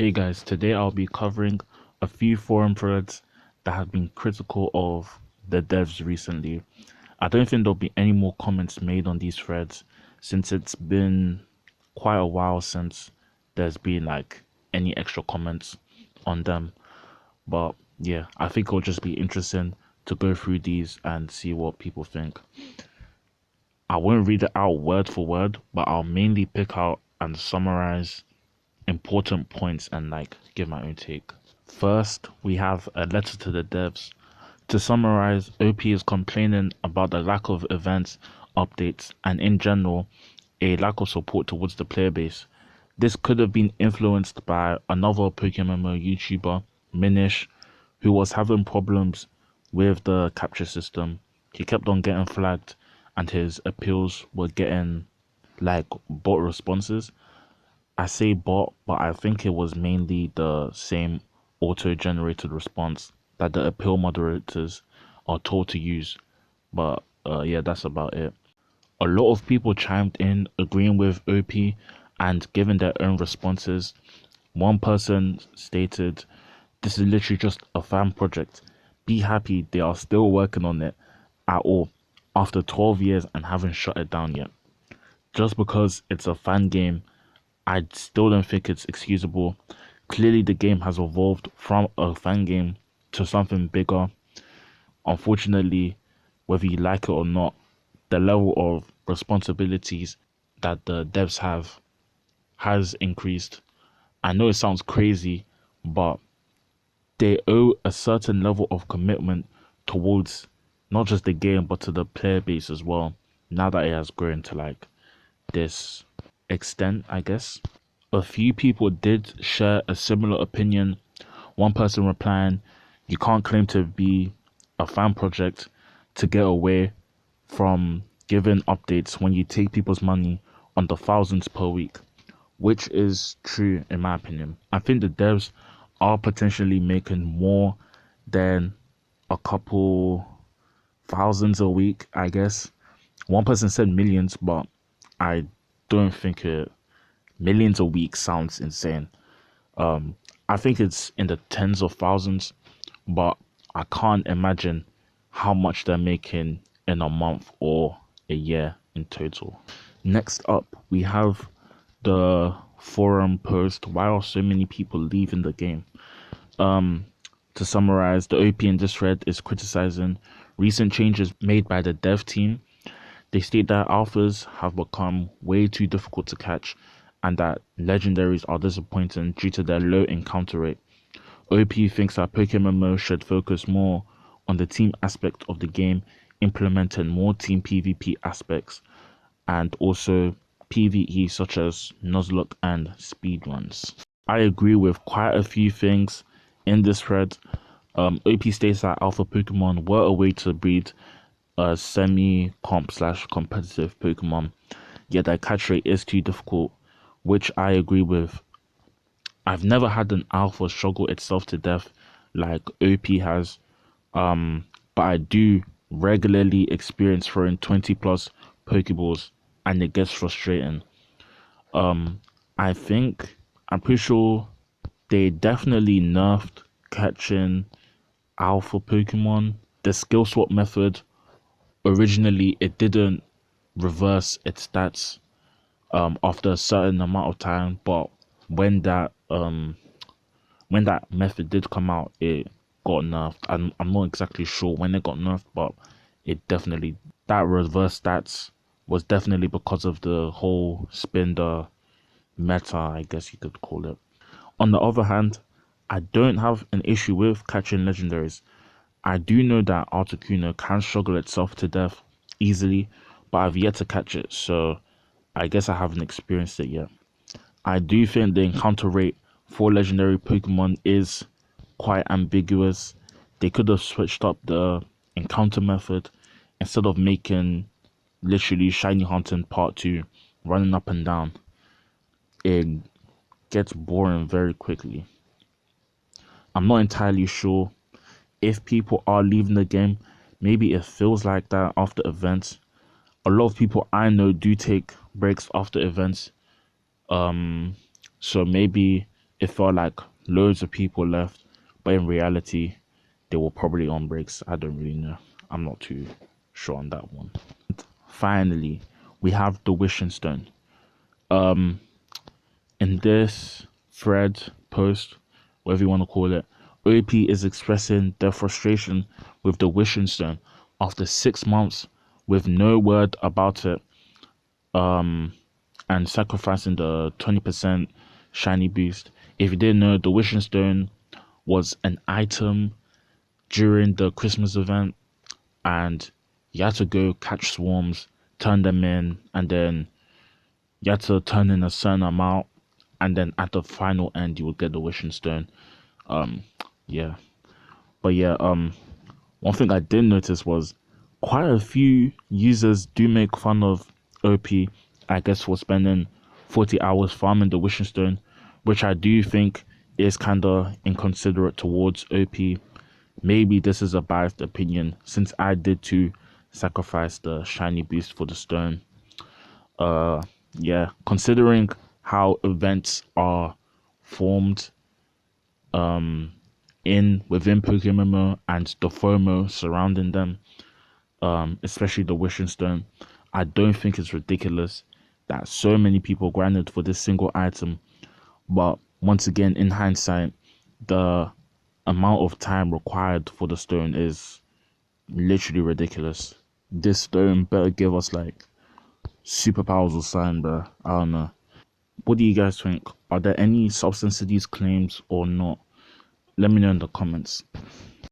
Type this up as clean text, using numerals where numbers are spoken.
Hey guys, today I'll be covering a few forum threads that have been critical of the devs recently. I don't think there'll be any more comments made on these threads since it's been quite a while since there's been like any extra comments on them. But yeah, I think it'll just be interesting to go through these and see what people think. I won't read it out word for word, but I'll mainly pick out and summarize important points and like give my own take. First, we have a letter to the devs. To summarize, OP is complaining about the lack of events, updates, and in general, a lack of support towards the player base. This could have been influenced by another Pokemon YouTuber, Minish, who was having problems with the capture system. He kept on getting flagged, and his appeals were getting like bot responses. I say bot, but I think it was mainly the same auto-generated response that the appeal moderators are told to use. But yeah, that's about it. A lot of people chimed in agreeing with OP and giving their own responses. One person stated, "This is literally just a fan project. Be happy they are still working on it at all after 12 years and haven't shut it down yet. Just because it's a fan game, I still don't think it's excusable. Clearly, the game has evolved from a fan game to something bigger. Unfortunately, whether you like it or not, the level of responsibilities that the devs have has increased. I know it sounds crazy, but they owe a certain level of commitment towards not just the game, but to the player base as well. Now that it has grown to like this extent, I guess. A few people did share a similar opinion. One person replying, "You can't claim to be a fan project to get away from giving updates when you take people's money on the thousands per week," which is true in my opinion. I think the devs are potentially making more than a couple thousands a week, I guess. One person said millions, but I don't think millions a week sounds insane. I think it's in the tens of thousands, but I can't imagine how much they're making in a month or a year in total. Next up, we have the forum post, "Why are so many people leaving the game?" To summarize, the OP in this thread is criticizing recent changes made by the dev team. They state that alphas have become way too difficult to catch and that legendaries are disappointing due to their low encounter rate. OP thinks that Pokemon should focus more on the team aspect of the game, implementing more team PvP aspects and also PvE such as Nuzlocke and speedruns. I agree with quite a few things in this thread. OP states that alpha Pokemon were a way to breed semi-comp slash competitive Pokemon, yet their catch rate is too difficult, which I agree with. I've never had an alpha struggle itself to death like OP has, but I do regularly experience throwing 20 plus Pokeballs and it gets frustrating. I think, I'm pretty sure they definitely nerfed catching alpha Pokemon. The skill swap method, originally it didn't reverse its stats after a certain amount of time, but when that um when that method did come out, it got nerfed. I'm not exactly sure when it got nerfed, but it definitely, that reverse stats was definitely because of the whole spinner meta, I guess you could call it. On the other hand, I don't have an issue with catching legendaries. I do know that Articuno can struggle itself to death easily, but I've yet to catch it, so I guess I haven't experienced it yet. I do think the encounter rate for legendary Pokemon is quite ambiguous. They could have switched up the encounter method instead of making literally Shiny Hunting Part 2 running up and down. It gets boring very quickly. I'm not entirely sure if people are leaving the game. Maybe it feels like that after events. A lot of people I know do take breaks after events. So maybe it felt like loads of people left, but in reality, they were probably on breaks. I don't really know. I'm not too sure on that one. Finally, we have the wishing stone. In this thread, post, whatever you want to call it, OP is expressing their frustration with the wishing stone after 6 months with no word about it, and sacrificing the 20% shiny boost. If you didn't know, the wishing stone was an item during the Christmas event, and you had to go catch swarms, turn them in, and then you had to turn in a certain amount, and then at the final end you would get the wishing stone. Yeah. But yeah, one thing I did notice was quite a few users do make fun of OP, I guess, for spending 40 hours farming the wishing stone, which I do think is kind of inconsiderate towards OP. Maybe this is a biased opinion since I did too sacrifice the shiny boost for the stone. Uh, yeah, considering how events are formed in within Pokemon and the FOMO surrounding them, especially the wishing stone, I don't think it's ridiculous that so many people grinded for this single item. But once again, in hindsight, the amount of time required for the stone is literally ridiculous. This stone better give us like superpowers or something, bro. I don't know. What do you guys think? Are there any substance to these claims or not? Let me know in the comments.